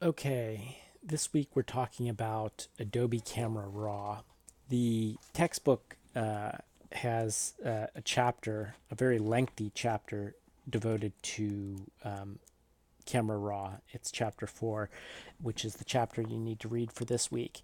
Okay, this week we're talking about Adobe Camera Raw. The textbook has a chapter, a very lengthy chapter devoted to Camera Raw. It's chapter 4, which is the chapter you need to read for this week.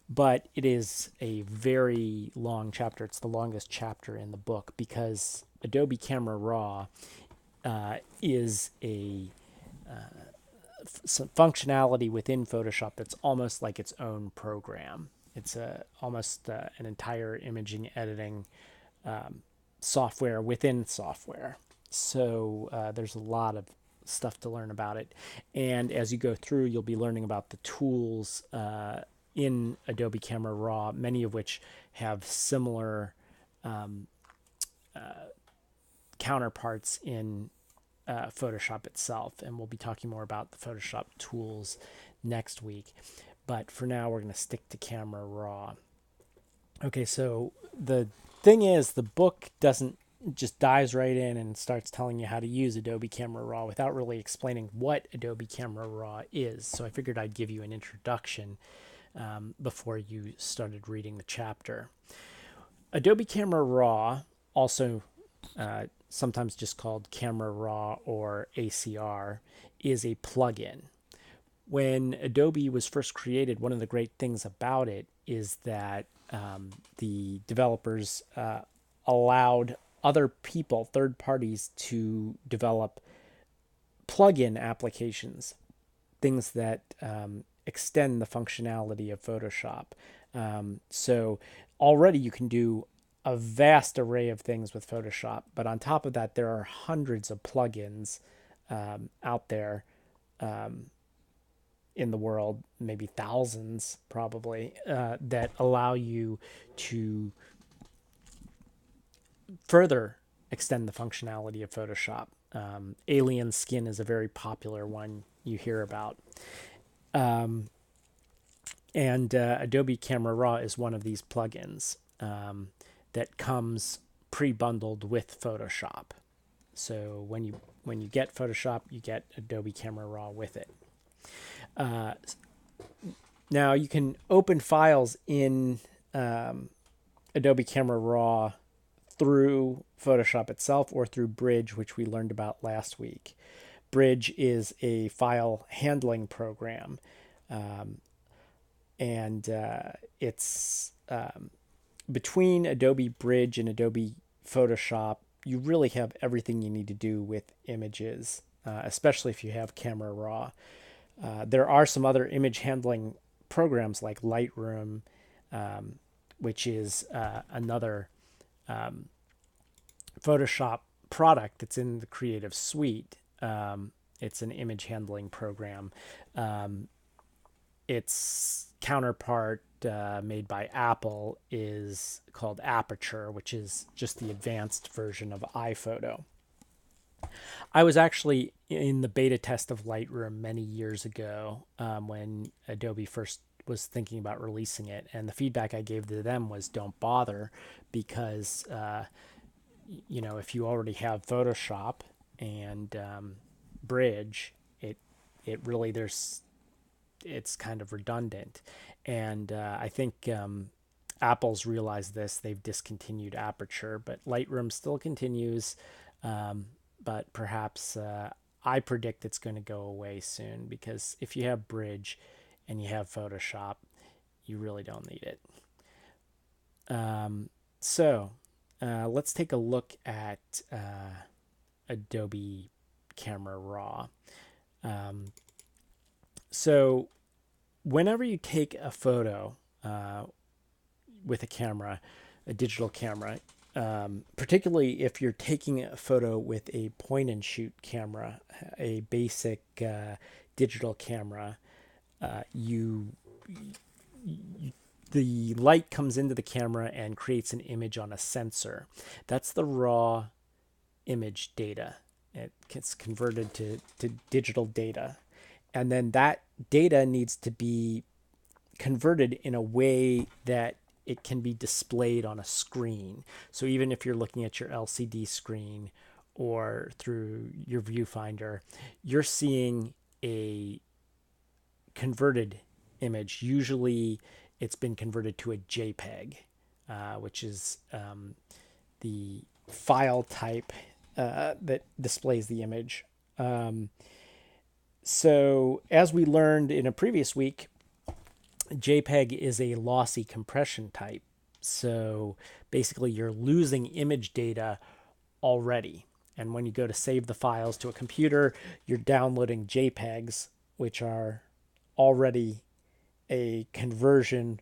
But it is a very long chapter. It's the longest chapter in the book because Adobe Camera Raw is a some functionality within Photoshop that's almost like its own program. It's almost an entire imaging editing software within software. So there's a lot of stuff to learn about it. And as you go through, you'll be learning about the tools in Adobe Camera Raw, many of which have similar counterparts in Photoshop itself. And we'll be talking more about the Photoshop tools next week. But for now, we're going to stick to Camera Raw. Okay, so the thing is, the book doesn't just dives right in and starts telling you how to use Adobe Camera Raw without really explaining what Adobe Camera Raw is. So I figured I'd give you an introduction before you started reading the chapter. Adobe Camera Raw, also sometimes just called Camera Raw or ACR, is a plugin. When Adobe was first created, one of the great things about it is that the developers allowed other people, third parties, to develop plugin applications, things that extend the functionality of Photoshop. So already you can do a vast array of things with Photoshop, but on top of that, there are hundreds of plugins out there in the world, maybe thousands probably, that allow you to further extend the functionality of Photoshop. Alien Skin is a very popular one you hear about. And Adobe Camera Raw is one of these plugins that comes pre-bundled with Photoshop. So when you get Photoshop, you get Adobe Camera Raw with it. Now you can open files in Adobe Camera Raw through Photoshop itself or through Bridge, which we learned about last week. Bridge is a file handling program, and it's between Adobe Bridge and Adobe Photoshop. You really have everything you need to do with images, especially if you have Camera Raw. There are some other image handling programs like Lightroom, which is another Photoshop product that's in the Creative Suite. It's an image handling program. Its counterpart made by Apple is called Aperture, which is just the advanced version of iPhoto. I was actually in the beta test of Lightroom many years ago when Adobe first was thinking about releasing it, and the feedback I gave to them was don't bother because if you already have Photoshop and Bridge, it really it's kind of redundant, and I think Apple's realized this. They've discontinued Aperture, but Lightroom still continues. But perhaps I predict it's going to go away soon because if you have Bridge and you have Photoshop, you really don't need it. So let's take a look at Adobe Camera Raw. So whenever you take a photo with a camera, a digital camera, particularly if you're taking a photo with a point and shoot camera, a basic digital camera, you the light comes into the camera and creates an image on a sensor. That's the raw image data. It gets converted to digital data. And then that data needs to be converted in a way that it can be displayed on a screen. So even if you're looking at your LCD screen or through your viewfinder, you're seeing a converted image. Usually it's been converted to a JPEG, which is the file type that displays the image. So as we learned in a previous week, JPEG is a lossy compression type. So basically you're losing image data already. And when you go to save the files to a computer, you're downloading JPEGs, which are already a conversion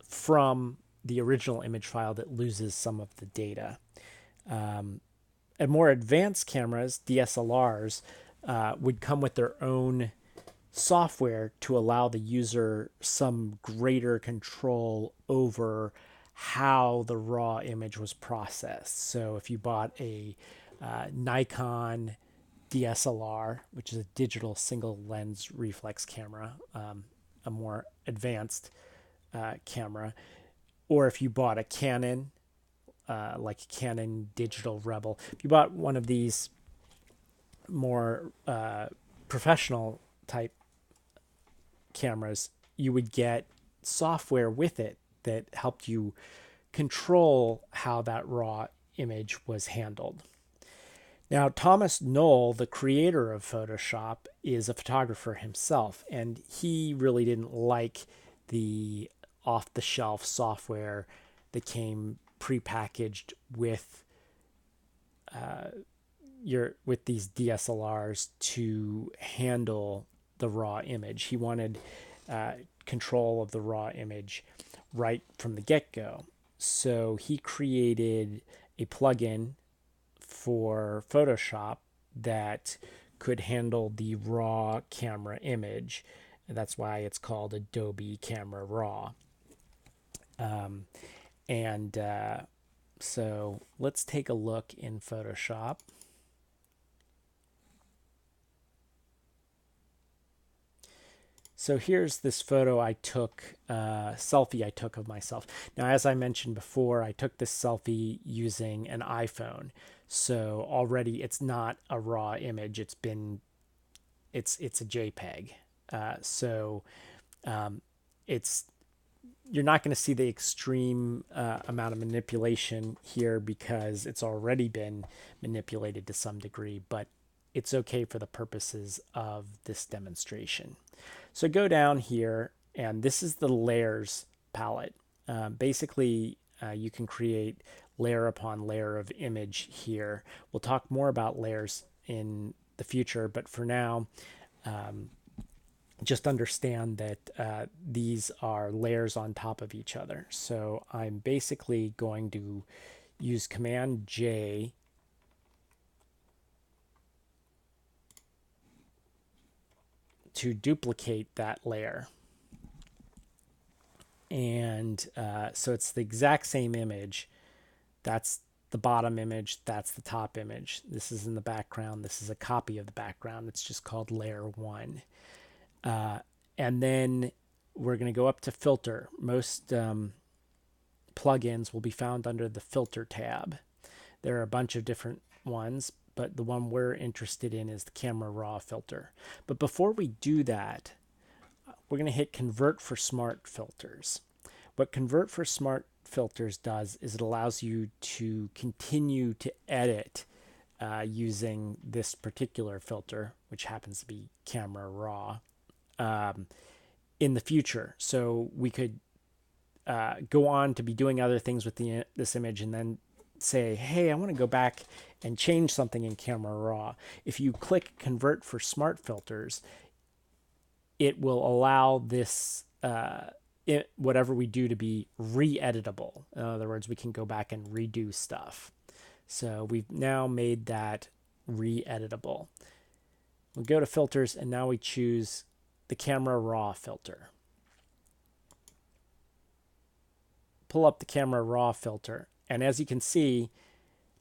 from the original image file that loses some of the data. And more advanced cameras, DSLRs, would come with their own software to allow the user some greater control over how the raw image was processed. So if you bought a Nikon DSLR, which is a digital single lens reflex camera, a more advanced camera, or if you bought a Canon, like a Canon Digital Rebel, if you bought one of these more professional type cameras, you would get software with it that helped you control how that raw image was handled. Now, Thomas Knoll, the creator of Photoshop, is a photographer himself, and he really didn't like the off-the-shelf software that came prepackaged with these DSLRs to handle the raw image. He wanted control of the raw image right from the get-go. So he created a plugin for Photoshop that could handle the raw camera image. And that's why it's called Adobe Camera Raw. So let's take a look in Photoshop. So here's this photo I took, selfie I took of myself. Now, as I mentioned before, I took this selfie using an iPhone. So already it's not a raw image. It's a JPEG. You're not going to see the extreme amount of manipulation here because it's already been manipulated to some degree, but it's okay for the purposes of this demonstration. So go down here, and this is the layers palette. Basically, you can create layer upon layer of image here. We'll talk more about layers in the future, but for now, just understand that these are layers on top of each other. So I'm basically going to use Command J to duplicate that layer. And so it's the exact same image. That's the bottom image, that's the top image. This is in the background. This is a copy of the background. It's just called layer 1. And then we're going to go up to filter. Most plugins will be found under the filter tab. There are a bunch of different ones, but the one we're interested in is the Camera Raw filter. But before we do that, we're going to hit Convert for Smart Filters. What Convert for Smart Filters does is it allows you to continue to edit using this particular filter, which happens to be Camera Raw, in the future. So we could go on to be doing other things with this image and then say, hey, I want to go back and change something in Camera Raw. If you click Convert for Smart Filters, it will allow this whatever we do to be re-editable. In other words, we can go back and redo stuff. So we've now made that re-editable. We'll go to Filters, and now we choose the Camera Raw filter. Pull up the Camera Raw filter, and as you can see,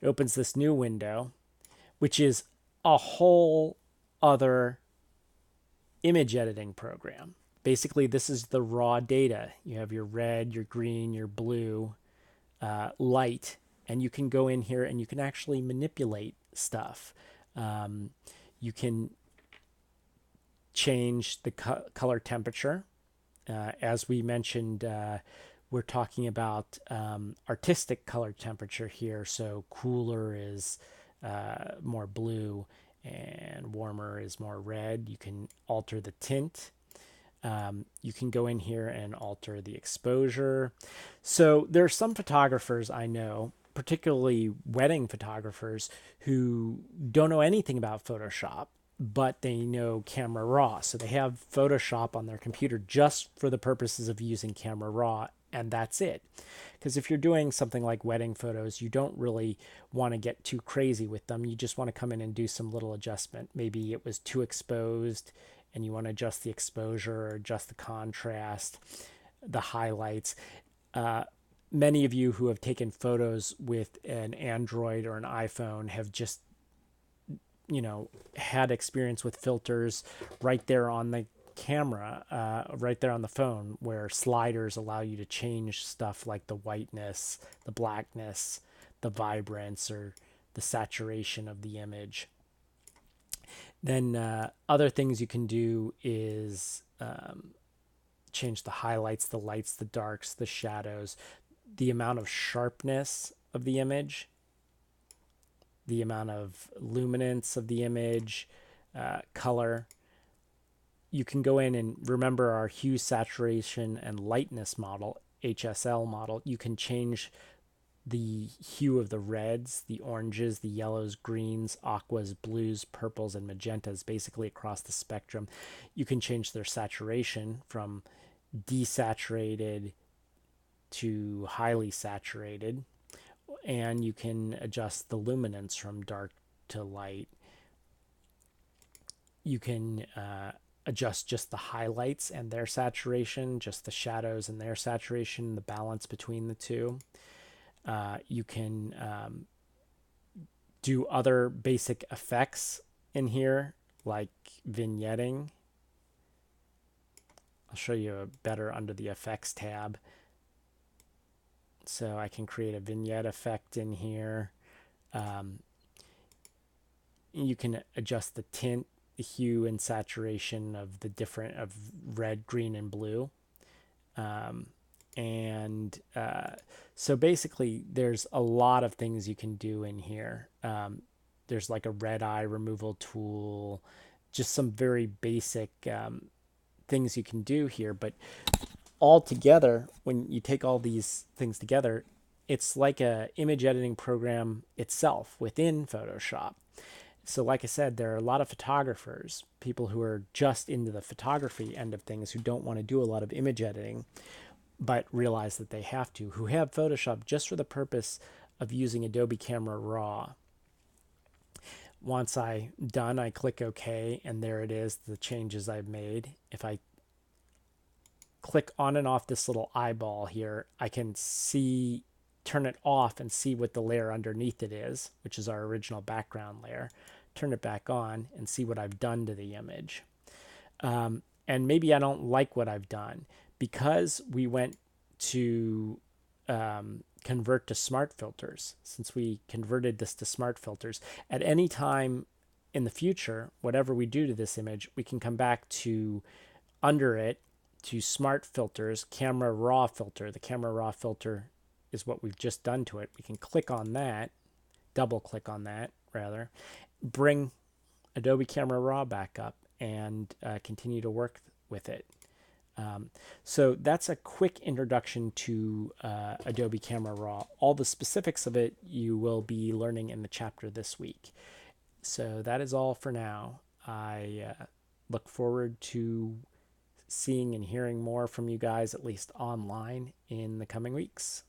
it opens this new window, which is a whole other image editing program. Basically, this is the raw data. You have your red, your green, your blue, light, and you can go in here and you can actually manipulate stuff. You can change the color temperature. As we mentioned, we're talking about artistic color temperature here. So cooler is more blue and warmer is more red. You can alter the tint. You can go in here and alter the exposure. So there are some photographers I know, particularly wedding photographers, who don't know anything about Photoshop, but they know Camera Raw. So they have Photoshop on their computer just for the purposes of using Camera Raw, and that's it. Because if you're doing something like wedding photos, you don't really want to get too crazy with them. You just want to come in and do some little adjustment. Maybe it was too exposed and you want to adjust the exposure or adjust the contrast, the highlights. Many of you who have taken photos with an Android or an iPhone have just, had experience with filters right there on the camera, right there on the phone, where sliders allow you to change stuff like the whiteness, the blackness, the vibrance, or the saturation of the image. Then other things you can do is change the highlights, the lights, the darks, the shadows, the amount of sharpness of the image, the amount of luminance of the image, color. You can go in and remember our hue, saturation, and lightness model, HSL model. You can change the hue of the reds, the oranges, the yellows, greens, aquas, blues, purples, and magentas, basically across the spectrum. You can change their saturation from desaturated to highly saturated, and you can adjust the luminance from dark to light. You can adjust just the highlights and their saturation, just the shadows and their saturation, the balance between the two. You can do other basic effects in here, like vignetting. I'll show you better under the effects tab. So I can create a vignette effect in here. You can adjust the tint, the hue, and saturation of the different of red, green, and blue. So basically, there's a lot of things you can do in here. There's like a red eye removal tool, just some very basic things you can do here. But all together, when you take all these things together, it's like a image editing program itself within Photoshop. So like I said, there are a lot of photographers, people who are just into the photography end of things, who don't want to do a lot of image editing, but realize that they have to, who have Photoshop just for the purpose of using Adobe Camera Raw. Once I'm done, I click OK, and there it is, the changes I've made. If I click on and off this little eyeball here, I can see, turn it off and see what the layer underneath it is, which is our original background layer. Turn it back on and see what I've done to the image. And maybe I don't like what I've done. Because we went to convert to smart filters, since we converted this to smart filters, at any time in the future, whatever we do to this image, we can come back to under it to smart filters, Camera Raw filter. The Camera Raw filter is what we've just done to it. We can click on that, double click on that rather, bring Adobe Camera Raw back up and continue to work with it. So that's a quick introduction to Adobe Camera Raw. All the specifics of it you will be learning in the chapter this week. So that is all for now. I look forward to seeing and hearing more from you guys, at least online, in the coming weeks.